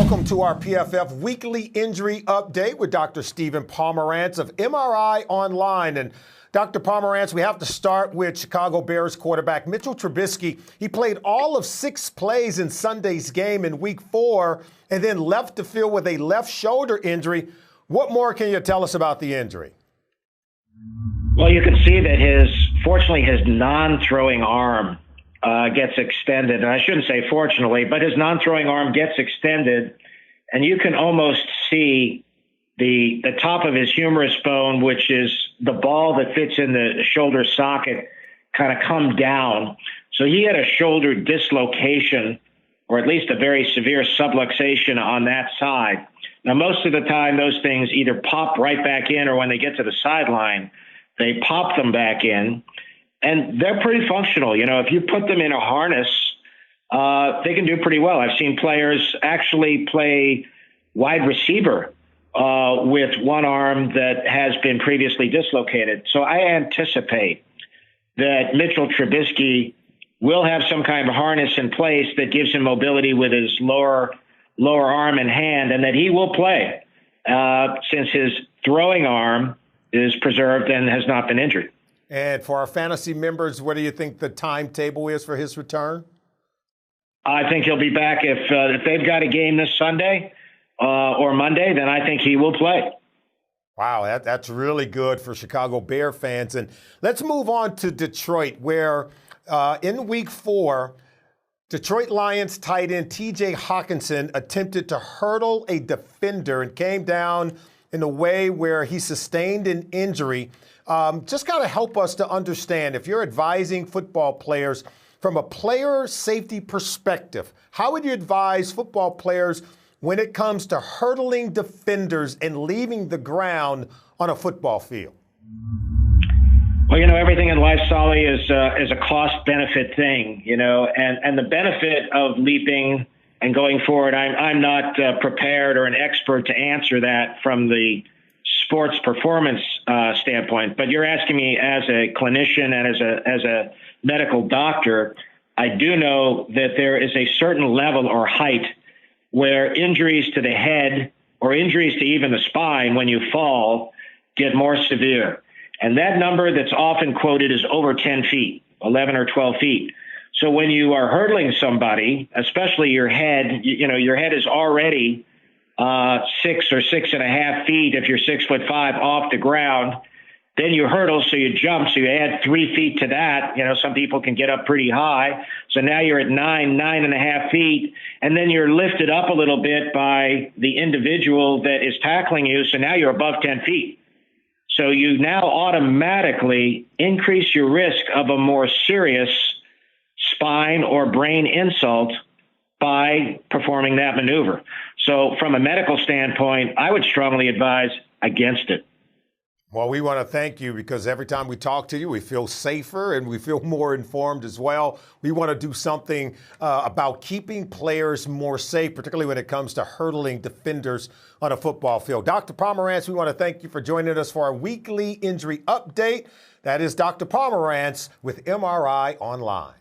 Welcome to our PFF Weekly Injury Update with Dr. Stephen Pomerantz of MRI Online. And Dr. Pomerantz, we have to start with Chicago Bears quarterback Mitchell Trubisky. He played all of 6 plays in Sunday's game in Week 4 and then left the field with a left shoulder injury. What more can you tell us about the injury? Well, you can see that fortunately, his non-throwing arm gets extended. And I shouldn't say fortunately, but his non-throwing arm gets extended, and you can almost see the top of his humerus bone, which is the ball that fits in the shoulder socket, kind of come down. So he had a shoulder dislocation, or at least a very severe subluxation on that side. Now, most of the time, those things either pop right back in, or when they get to the sideline, they pop them back in. And they're pretty functional. You know, if you put them in a harness, they can do pretty well. I've seen players actually play wide receiver with one arm that has been previously dislocated. So I anticipate that Mitchell Trubisky will have some kind of harness in place that gives him mobility with his lower arm and hand, and that he will play since his throwing arm is preserved and has not been injured. And for our fantasy members, what do you think the timetable is for his return? I think he'll be back if they've got a game this Sunday or Monday, then I think he will play. Wow, that's really good for Chicago Bear fans. And let's move on to Detroit, where in Week 4, Detroit Lions tight end T.J. Hockenson attempted to hurdle a defender and came down in a way where he sustained an injury. Just got to help us to understand, if you're advising football players from a player safety perspective, how would you advise football players when it comes to hurdling defenders and leaving the ground on a football field? Well, you know, everything in life, Solly, is a cost-benefit thing, you know, and the benefit of leaping and going forward, I'm not prepared or an expert to answer that from the sports performance standpoint, but you're asking me as a clinician and as a medical doctor. I do know that there is a certain level or height where injuries to the head or injuries to even the spine when you fall get more severe. And that number that's often quoted is over 10 feet, 11 or 12 feet. So when you are hurdling somebody, especially your head, you know, your head is already 6 or 6.5 feet if you're 6'5" off the ground. Then you hurdle, so you jump, so you add 3 feet to that. You know, some people can get up pretty high. So now you're at 9.5 feet, and then you're lifted up a little bit by the individual that is tackling you. So now you're above 10 feet. So you now automatically increase your risk of a more serious spine or brain insult by performing that maneuver. So from a medical standpoint, I would strongly advise against it. Well, we want to thank you, because every time we talk to you, we feel safer and we feel more informed as well. We want to do something about keeping players more safe, particularly when it comes to hurdling defenders on a football field. Dr. Pomerantz, we want to thank you for joining us for our weekly injury update. That is Dr. Pomerantz with MRI Online.